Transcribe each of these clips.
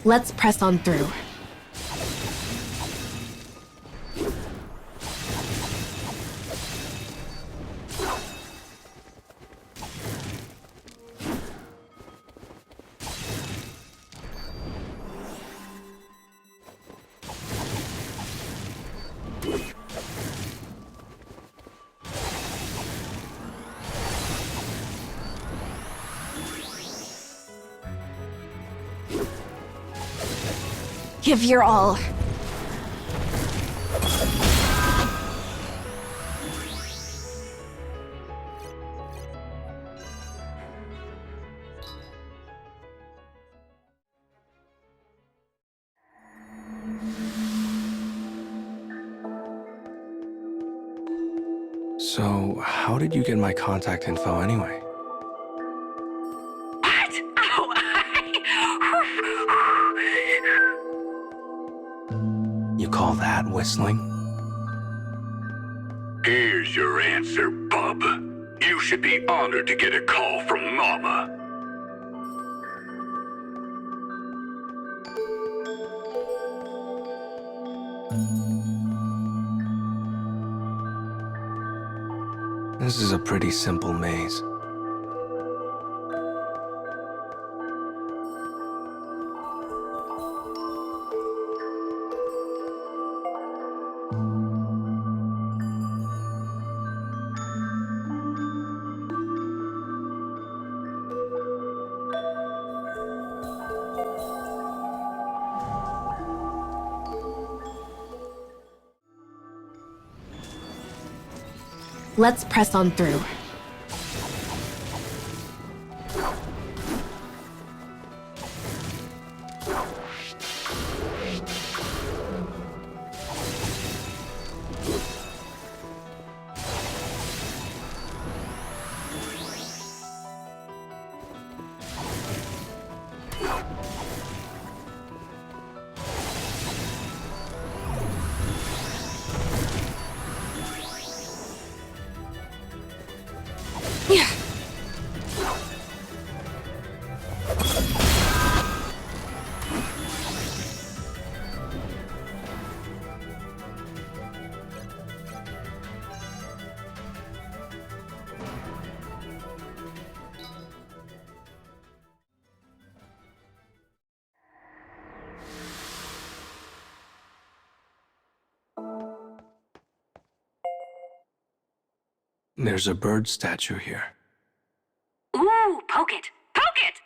Let's press on through. Give your all. So, how did you get my contact info anyway? What? Oh, You call that whistling? Here's your answer, bub. You should be honored to get a call from Mama. This is a pretty simple maze. Let's press on through. Yeah. There's a bird statue here. ooh, poke it! Poke it!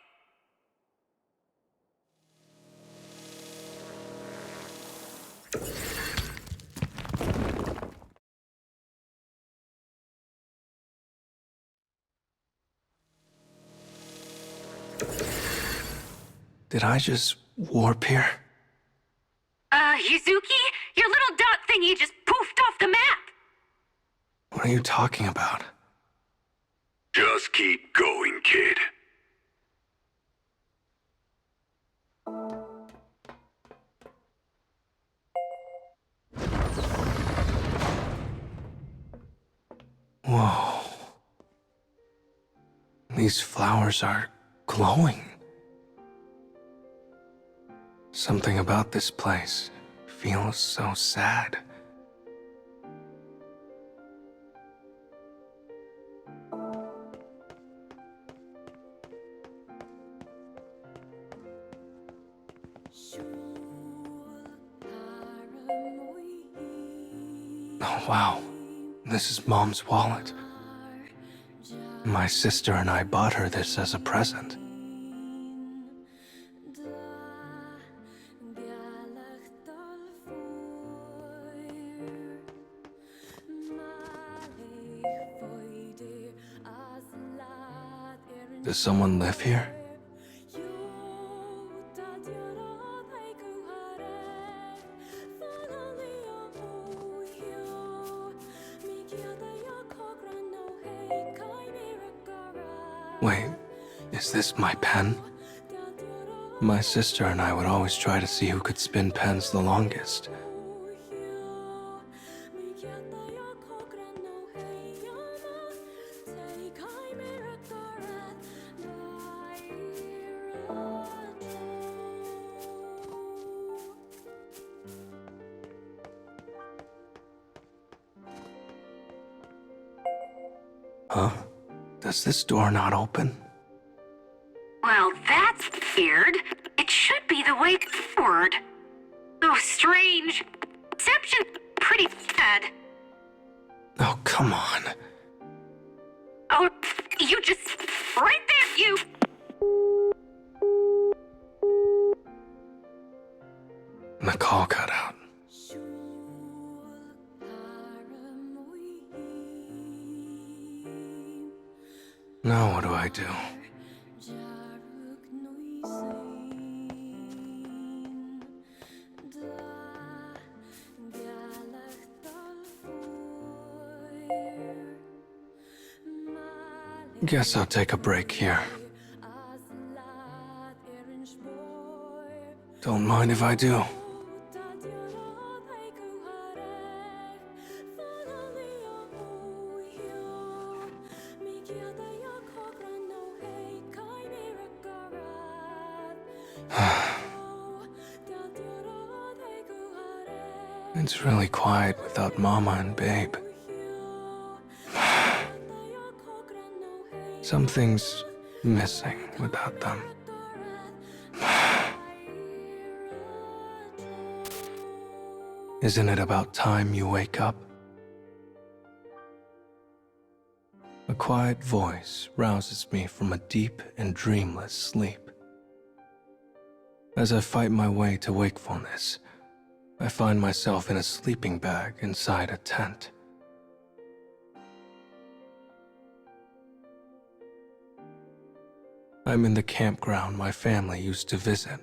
Did I just warp here? Yuzuki, your little dot thingy just poofed off the map! What are you talking about? Just keep going, kid. Whoa. These flowers are glowing. Something about this place feels so sad. Oh, wow. This is Mom's wallet. My sister and I bought her this as a present. Does someone live here? Wait, is this my pen? My sister and I would always try to see who could spin pens the longest. Huh? Does this door not open? Well, that's weird. It should be the way forward. Oh, strange. Reception pretty bad. Oh, come on. Oh, you just... right there, you... The call cut out. Now what do I do? Guess I'll take a break here. Don't mind if I do. It's really quiet without Mama and Babe. Something's missing without them. Isn't it about time you wake up? A quiet voice rouses me from a deep and dreamless sleep. As I fight my way to wakefulness, I find myself in a sleeping bag inside a tent. I'm in the campground my family used to visit.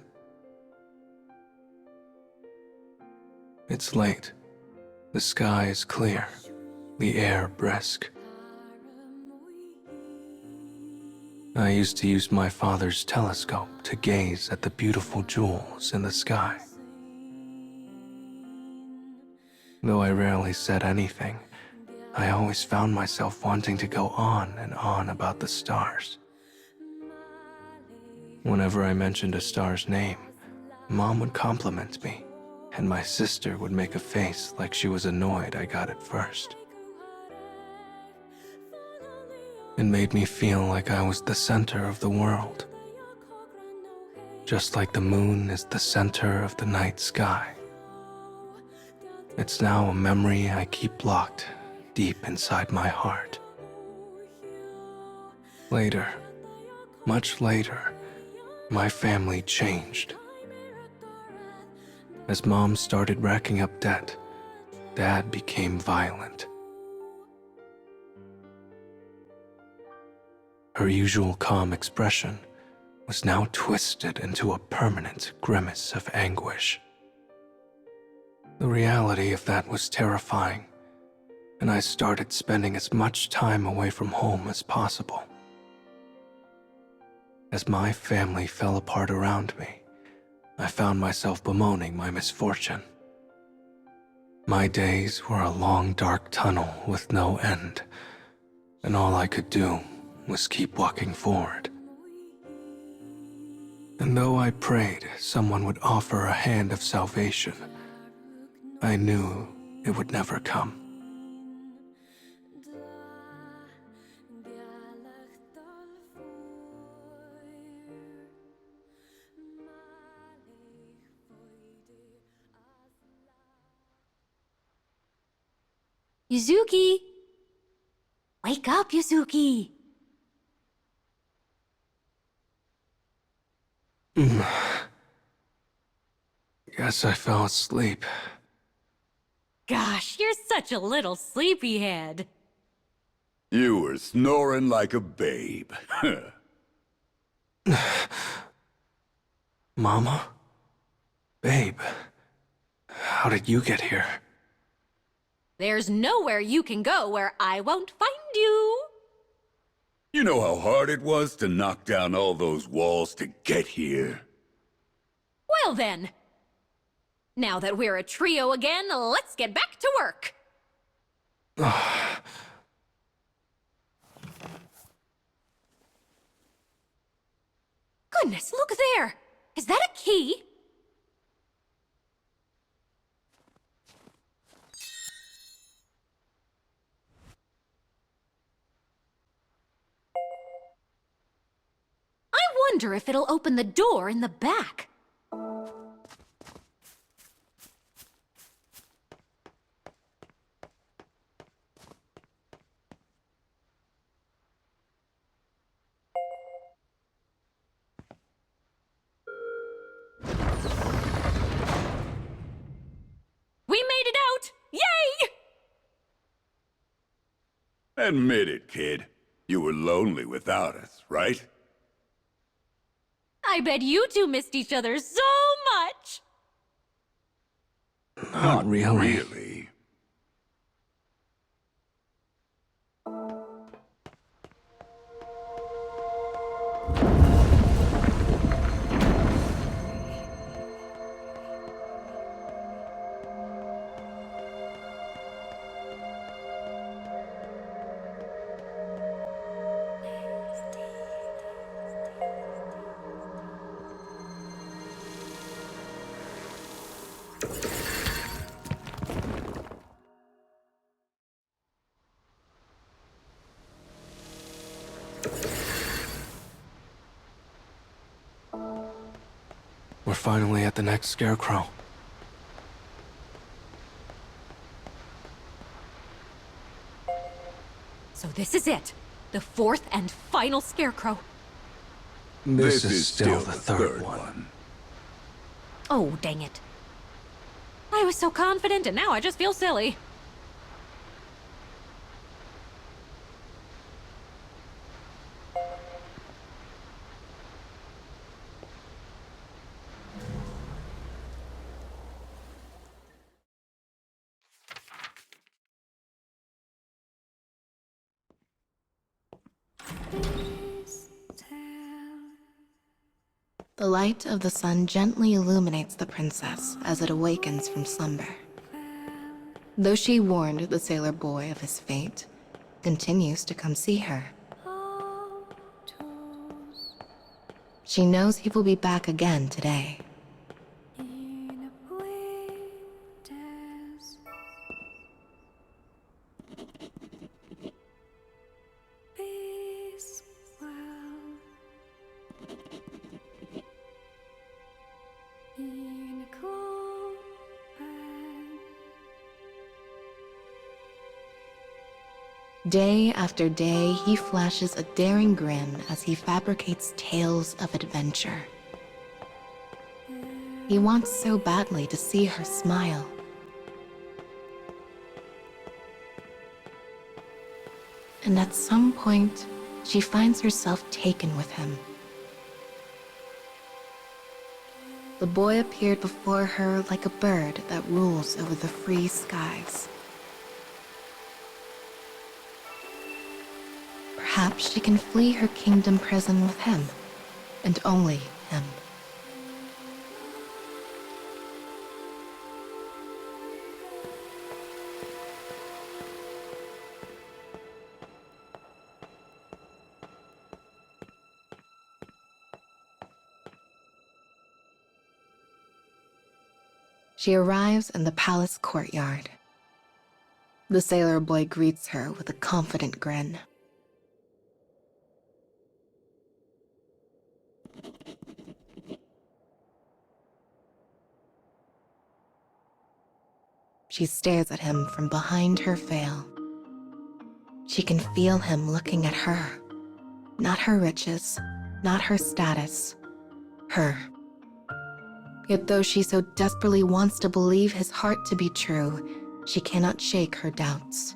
It's late. The sky is clear, the air brisk. I used to use my father's telescope to gaze at the beautiful jewels in the sky. Though I rarely said anything, I always found myself wanting to go on and on about the stars. Whenever I mentioned a star's name, Mom would compliment me, and my sister would make a face like she was annoyed I got it first. It made me feel like I was the center of the world, just like the moon is the center of the night sky. It's now a memory I keep locked deep inside my heart. Later, much later, my family changed. As Mom started racking up debt, Dad became violent. Her usual calm expression was now twisted into a permanent grimace of anguish. The reality of that was terrifying, and I started spending as much time away from home as possible. As my family fell apart around me, I found myself bemoaning my misfortune. My days were a long, dark tunnel with no end, and all I could do was keep walking forward. And though I prayed someone would offer a hand of salvation, I knew it would never come. Yuzuki! Wake up, Yuzuki! Guess I fell asleep. Gosh, you're such a little sleepyhead. You were snoring like a babe. Mama? Babe, how did you get here? There's nowhere you can go where I won't find you. You know how hard it was to knock down all those walls to get here? Well then. Now that we're a trio again, let's get back to work. Goodness, look there! Is that a key? I wonder if it'll open the door in the back. We made it out! Yay! Admit it, kid. You were lonely without us, right? I bet you two missed each other so much! Not really. Really? We're finally at the next scarecrow. So this is it. The fourth and final scarecrow. This is still the third one. Oh, dang it. I was so confident and now I just feel silly. The light of the sun gently illuminates the princess as it awakens from slumber. Though she warned the sailor boy of his fate, continues to come see her. She knows he will be back again today. Day after day, he flashes a daring grin as he fabricates tales of adventure. He wants so badly to see her smile. And at some point, she finds herself taken with him. The boy appeared before her like a bird that rules over the free skies. Perhaps she can flee her kingdom prison with him, and only him. She arrives in the palace courtyard. The sailor boy greets her with a confident grin. She stares at him from behind her veil. She can feel him looking at her. Not her riches, not her status, her. Yet though she so desperately wants to believe his heart to be true, she cannot shake her doubts.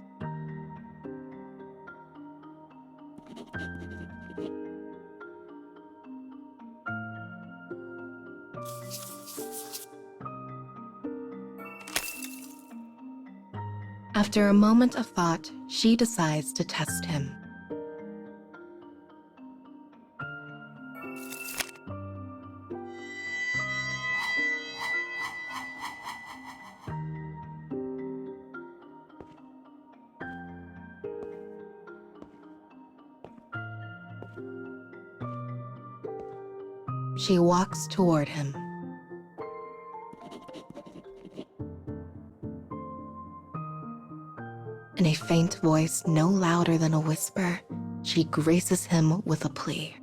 After a moment of thought, she decides to test him. She walks toward him. In a faint voice no louder than a whisper, she graces him with a plea.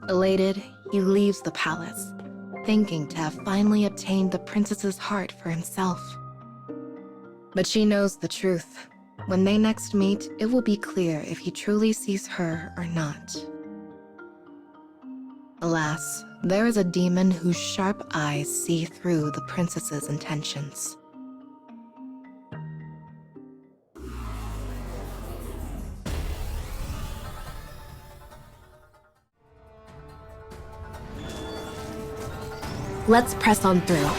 Elated, he leaves the palace, thinking to have finally obtained the princess's heart for himself. But she knows the truth. When they next meet, it will be clear if he truly sees her or not. Alas, there is a demon whose sharp eyes see through the princess's intentions. Let's press on through.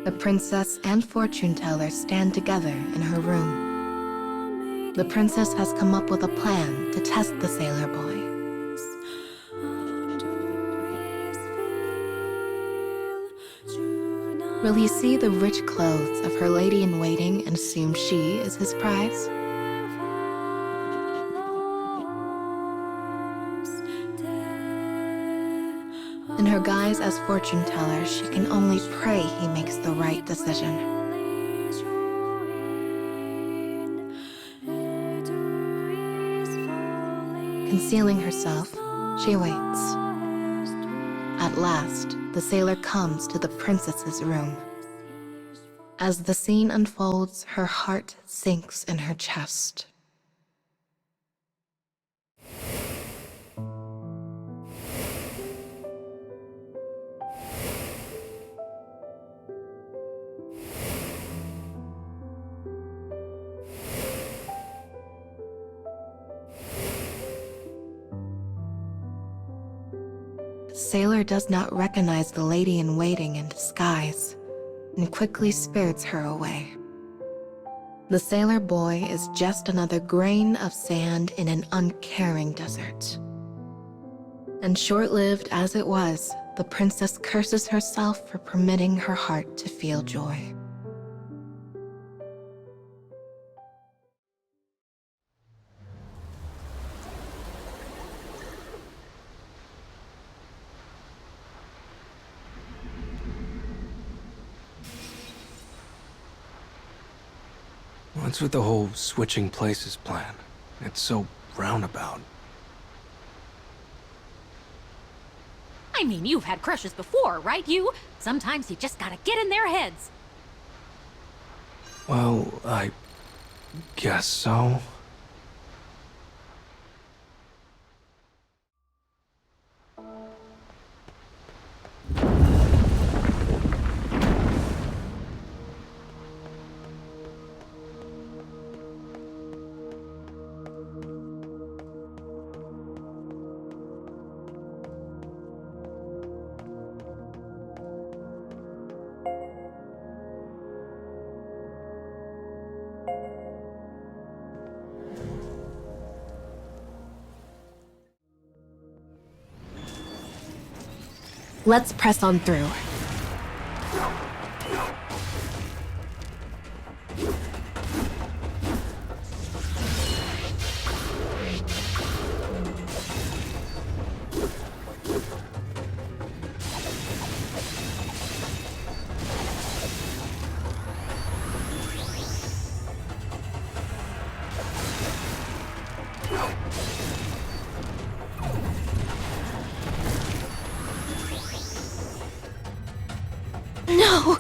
The princess and fortune teller stand together in her room. The princess has come up with a plan to test the sailor boy. Will he see the rich clothes of her lady-in-waiting and assume she is his prize? In her guise as fortune teller, she can only pray he makes the right decision. Concealing herself, she waits. At last, the sailor comes to the princess's room. As the scene unfolds, her heart sinks in her chest. Sailor does not recognize the lady-in-waiting in disguise and quickly spirits her away. The sailor boy is just another grain of sand in an uncaring desert. And short-lived as it was, the princess curses herself for permitting her heart to feel joy. What's with the whole switching places plan? It's so roundabout. I mean, you've had crushes before, right, you? Sometimes you just gotta get in their heads. Well, I guess so. Let's press on through. No!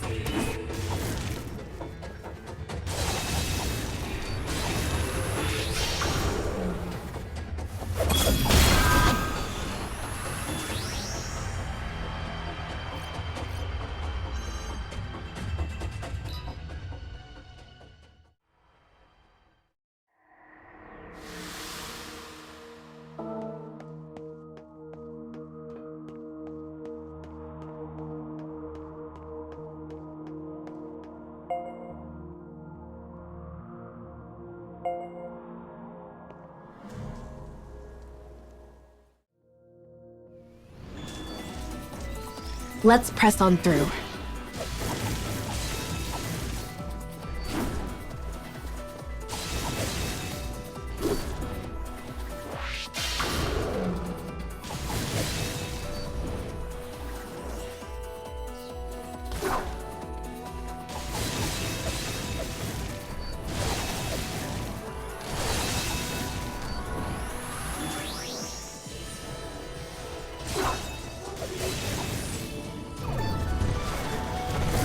Let's press on through.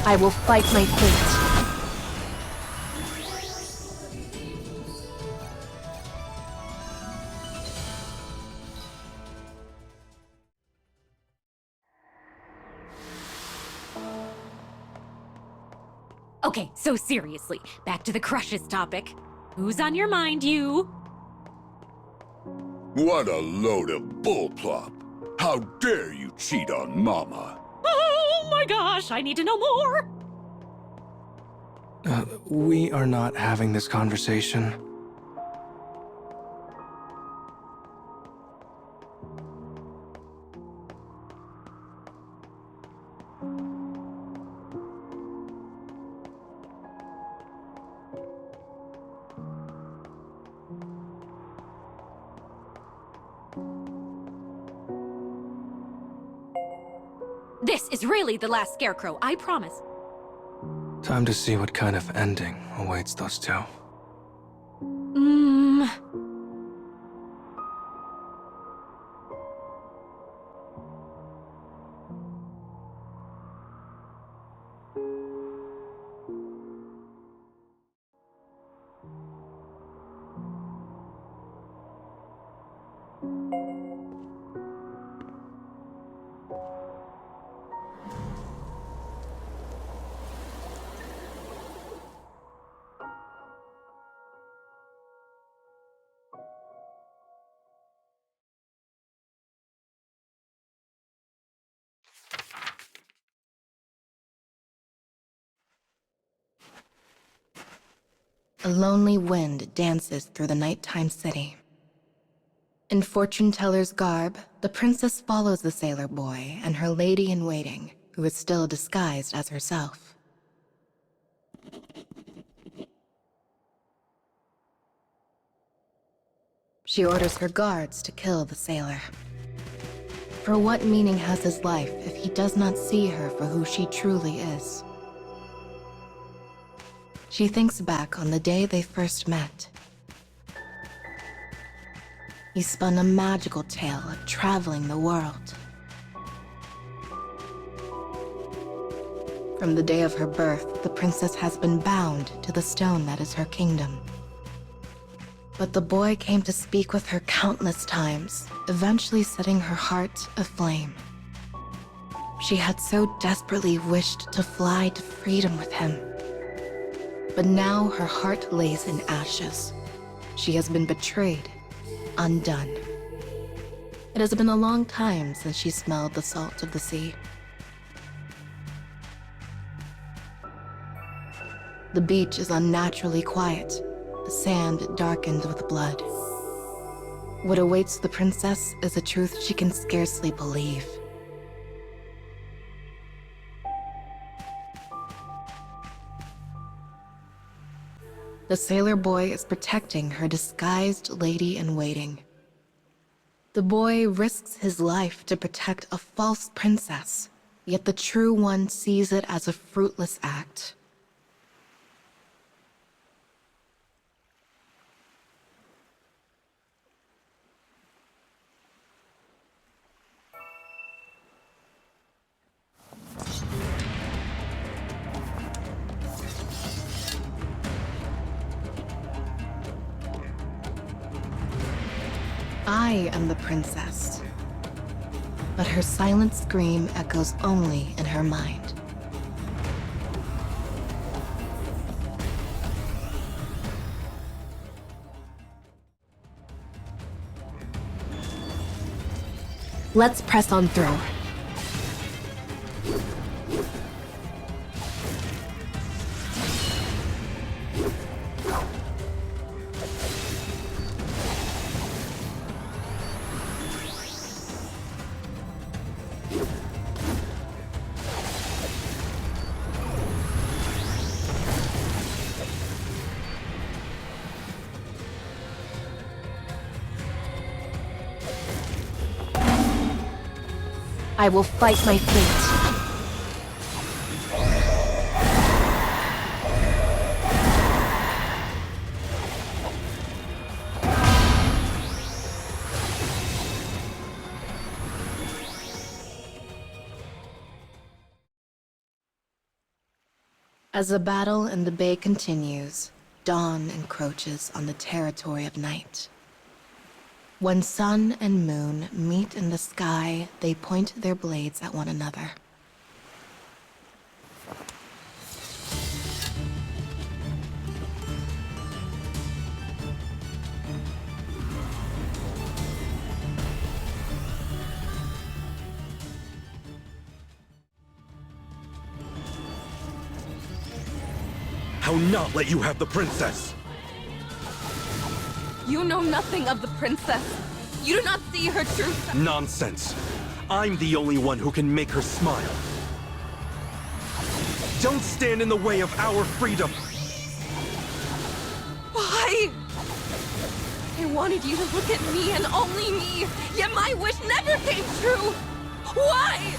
I will fight my fate. Okay, so seriously, back to the crushes topic. Who's on your mind, you? What a load of bullplop. How dare you cheat on Mama? Oh my gosh, I need to know more! We are not having this conversation. This is really the last scarecrow, I promise. Time to see what kind of ending awaits those two. A lonely wind dances through the nighttime city. In fortune teller's garb, the princess follows the sailor boy and her lady-in-waiting, who is still disguised as herself. She orders her guards to kill the sailor. For what meaning has his life if he does not see her for who she truly is? She thinks back on the day they first met. He spun a magical tale of traveling the world. From the day of her birth, the princess has been bound to the stone that is her kingdom. But the boy came to speak with her countless times, eventually setting her heart aflame. She had so desperately wished to fly to freedom with him. But now her heart lays in ashes. She has been betrayed, undone. It has been a long time since she smelled the salt of the sea. The beach is unnaturally quiet, the sand darkened with blood. What awaits the princess is a truth she can scarcely believe. The sailor boy is protecting her disguised lady-in-waiting. The boy risks his life to protect a false princess, yet the true one sees it as a fruitless act. I am the princess. But her silent scream echoes only in her mind. Let's press on through. I will fight my fate. As the battle in the bay continues, dawn encroaches on the territory of night. When sun and moon meet in the sky, they point their blades at one another. I'll not let you have the princess! You know nothing of the princess. You do not see her true side. Nonsense. I'm the only one who can make her smile. Don't stand in the way of our freedom! Why? I wanted you to look at me and only me, yet my wish never came true! Why?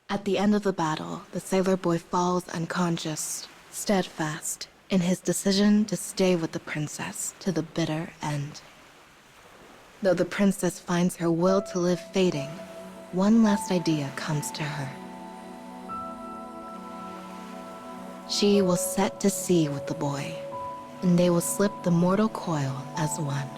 At the end of the battle, the sailor boy falls unconscious, steadfast in his decision to stay with the princess to the bitter end. Though the princess finds her will to live fading, one last idea comes to her. She will set to sea with the boy, and they will slip the mortal coil as one.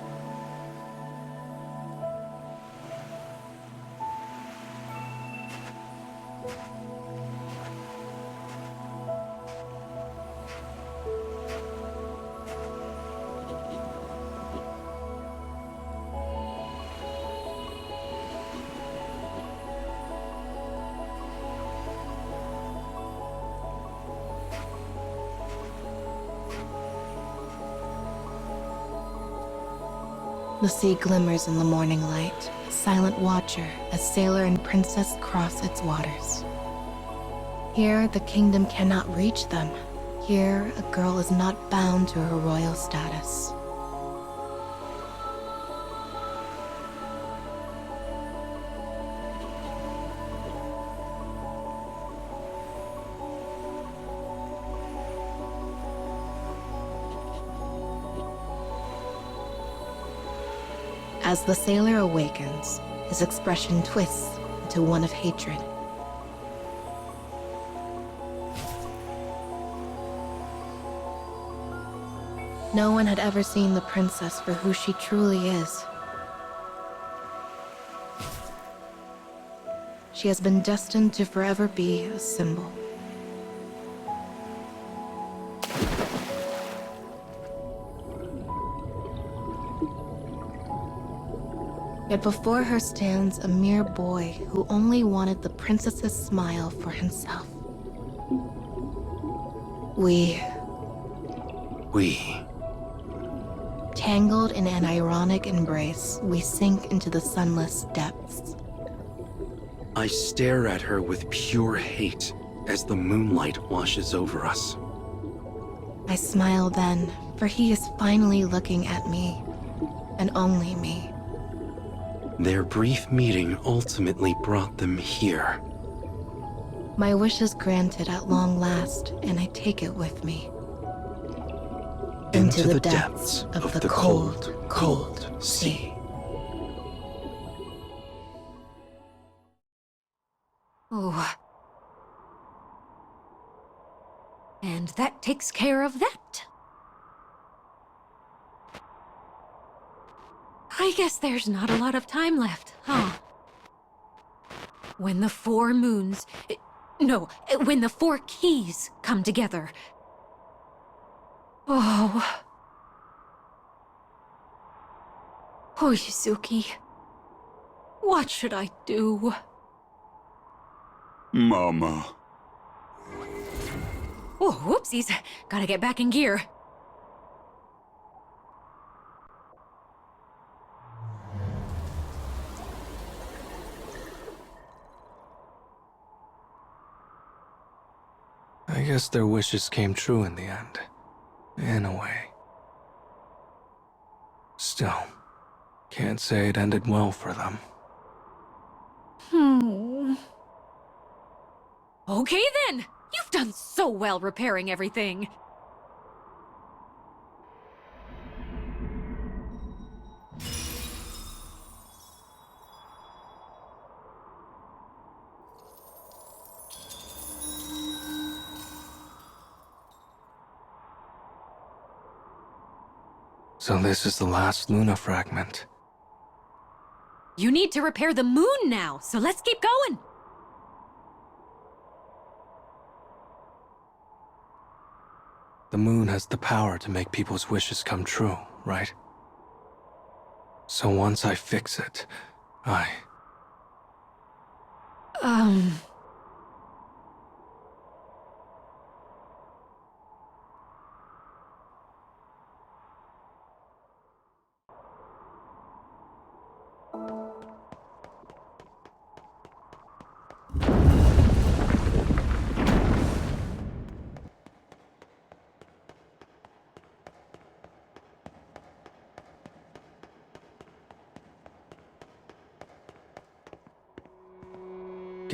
The sea glimmers in the morning light, a silent watcher as sailor and princess cross its waters. Here, the kingdom cannot reach them. Here, a girl is not bound to her royal status. As the sailor awakens, his expression twists into one of hatred. No one had ever seen the princess for who she truly is. she has been destined to forever be a symbol. Yet before her stands a mere boy who only wanted the princess's smile for himself. We, tangled in an ironic embrace, we sink into the sunless depths. I stare at her with pure hate as the moonlight washes over us. I smile then, for he is finally looking at me, and only me. Their brief meeting ultimately brought them here. My wish is granted at long last, and I take it with me. Into the depths of the cold, cold sea. Oh. And that takes care of that. I guess there's not a lot of time left, huh? When the 4 moons... No, when the 4 keys come together. Oh. Oh, Yuzuki. What should I do? Mama. Oh, whoopsies. Gotta get back in gear. I guess their wishes came true in the end. In a way. Still, can't say it ended well for them. Okay then! You've done so well repairing everything. So this is the last Luna fragment. You need to repair the moon now, so let's keep going! The moon has the power to make people's wishes come true, right? So once I fix it,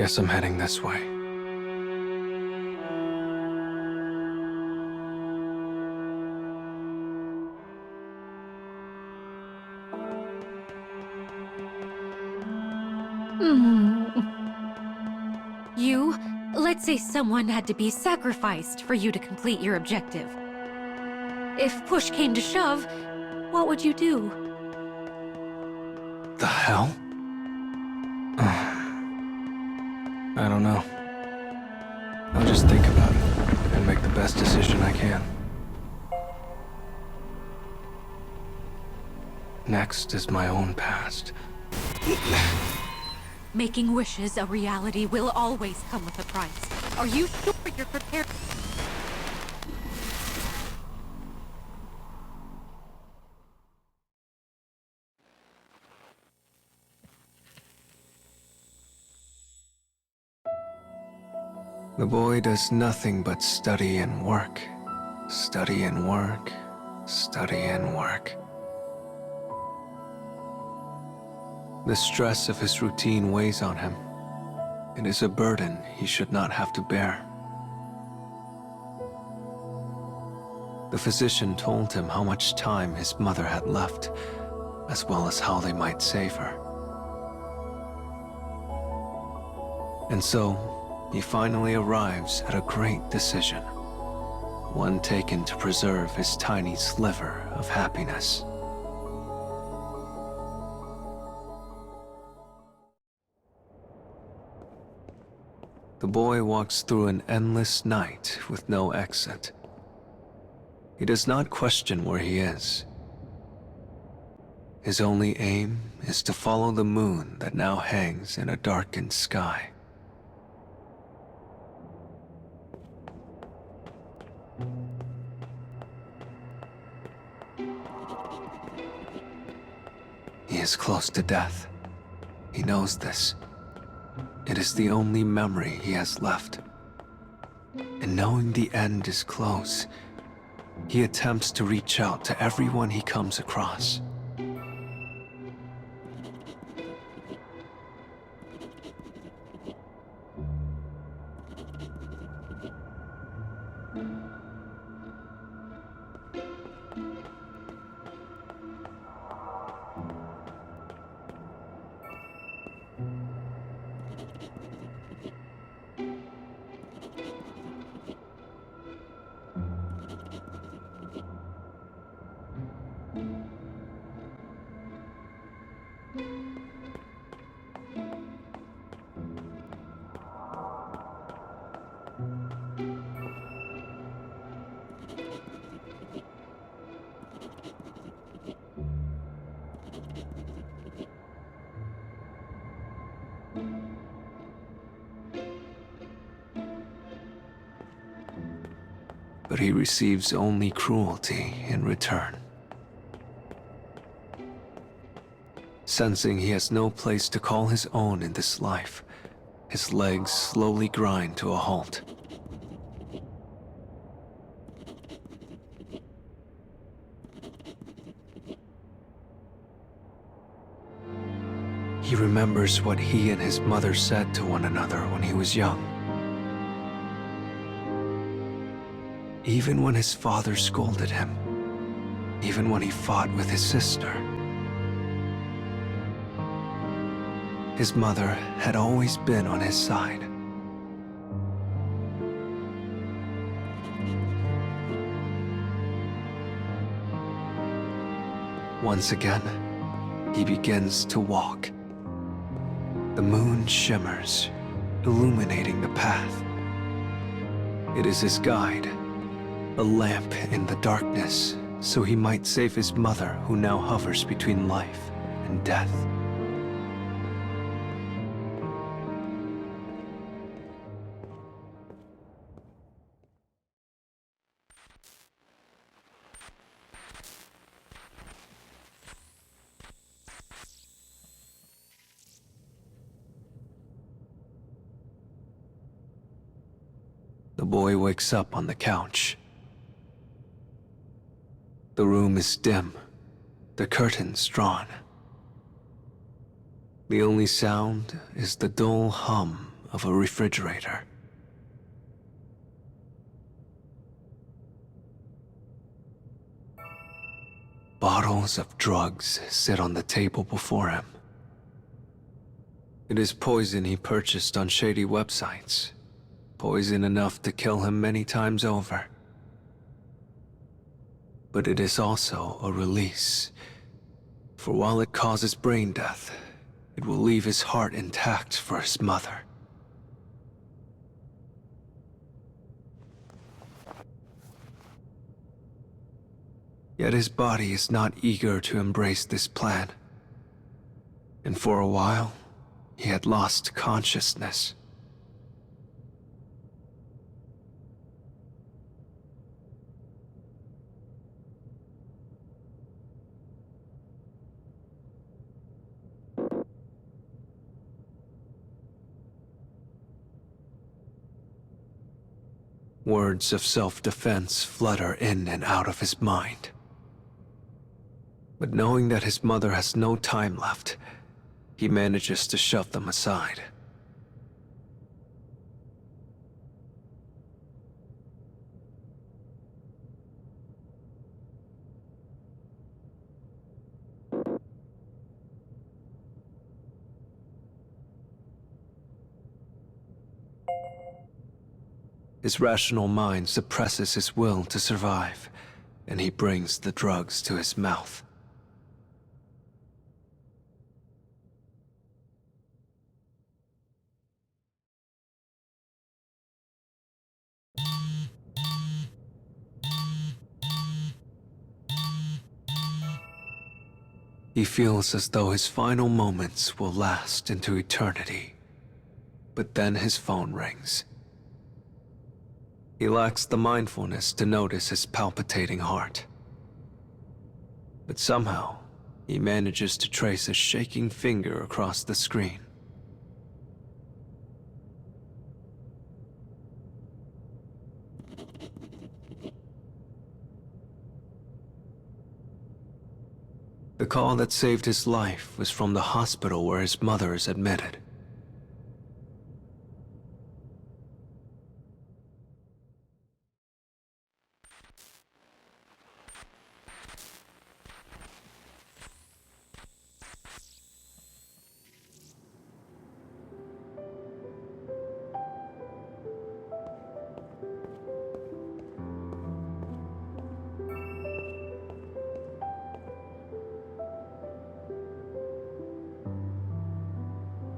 guess I'm heading this way. Let's say someone had to be sacrificed for you to complete your objective. If push came to shove, what would you do? The hell? I don't know. I'll just think about it and make the best decision I can. Next is my own past. Making wishes a reality will always come with a price. Are you sure you're prepared? The boy does nothing but study and work. Study and work. Study and work. The stress of his routine weighs on him. It is a burden he should not have to bear. The physician told him how much time his mother had left, as well as how they might save her. And so, he finally arrives at a great decision. One taken to preserve his tiny sliver of happiness. The boy walks through an endless night with no exit. He does not question where he is. His only aim is to follow the moon that now hangs in a darkened sky. He is close to death. He knows this. It is the only memory he has left. And knowing the end is close, he attempts to reach out to everyone he comes across. But he receives only cruelty in return. Sensing he has no place to call his own in this life, his legs slowly grind to a halt. He remembers what he and his mother said to one another when he was young. Even when his father scolded him, even when he fought with his sister, his mother had always been on his side. Once again, he begins to walk. The moon shimmers, illuminating the path. It is his guide, a lamp in the darkness, so he might save his mother who now hovers between life and death. The boy wakes up on the couch. The room is dim, the curtains drawn. The only sound is the dull hum of a refrigerator. Bottles of drugs sit on the table before him. It is poison he purchased on shady websites. Poison enough to kill him many times over. But it is also a release. For while it causes brain death, it will leave his heart intact for his mother. Yet his body is not eager to embrace this plan. And for a while, he had lost consciousness. Words of self-defense flutter in and out of his mind. But knowing that his mother has no time left, he manages to shove them aside. His rational mind suppresses his will to survive, and he brings the drugs to his mouth. He feels as though his final moments will last into eternity. But then his phone rings. He lacks the mindfulness to notice his palpitating heart. But somehow, he manages to trace a shaking finger across the screen. The call that saved his life was from the hospital where his mother is admitted.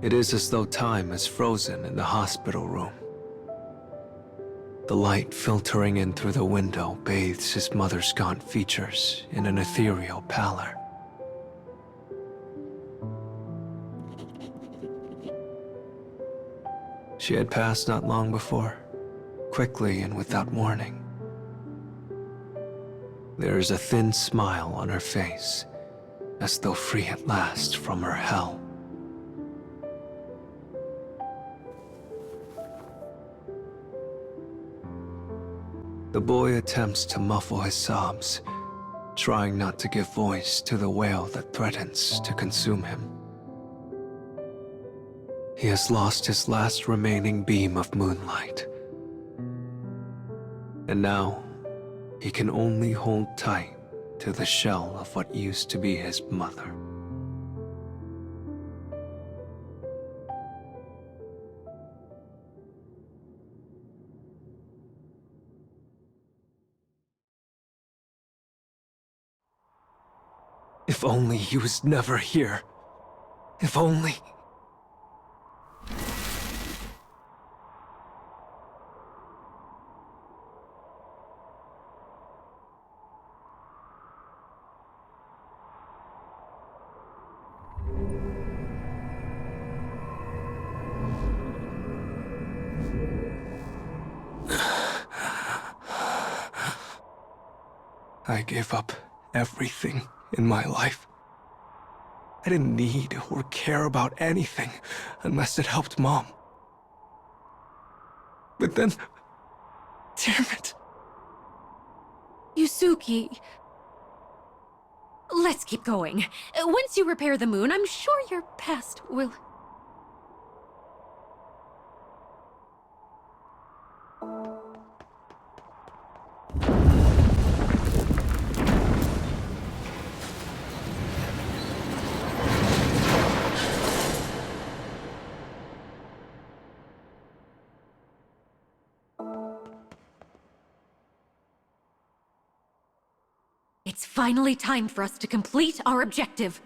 It is as though time is frozen in the hospital room. The light filtering in through the window bathes his mother's gaunt features in an ethereal pallor. She had passed not long before, quickly and without warning. There is a thin smile on her face, as though free at last from her hell. The boy attempts to muffle his sobs, trying not to give voice to the wail that threatens to consume him. He has lost his last remaining beam of moonlight. And now, he can only hold tight to the shell of what used to be his mother. If only he was never here. If only... I gave up everything in my life. I didn't need or care about anything unless it helped Mom. But then... damn it. Yuzuki... Let's keep going. Once you repair the moon, I'm sure your past will... It's finally time for us to complete our objective.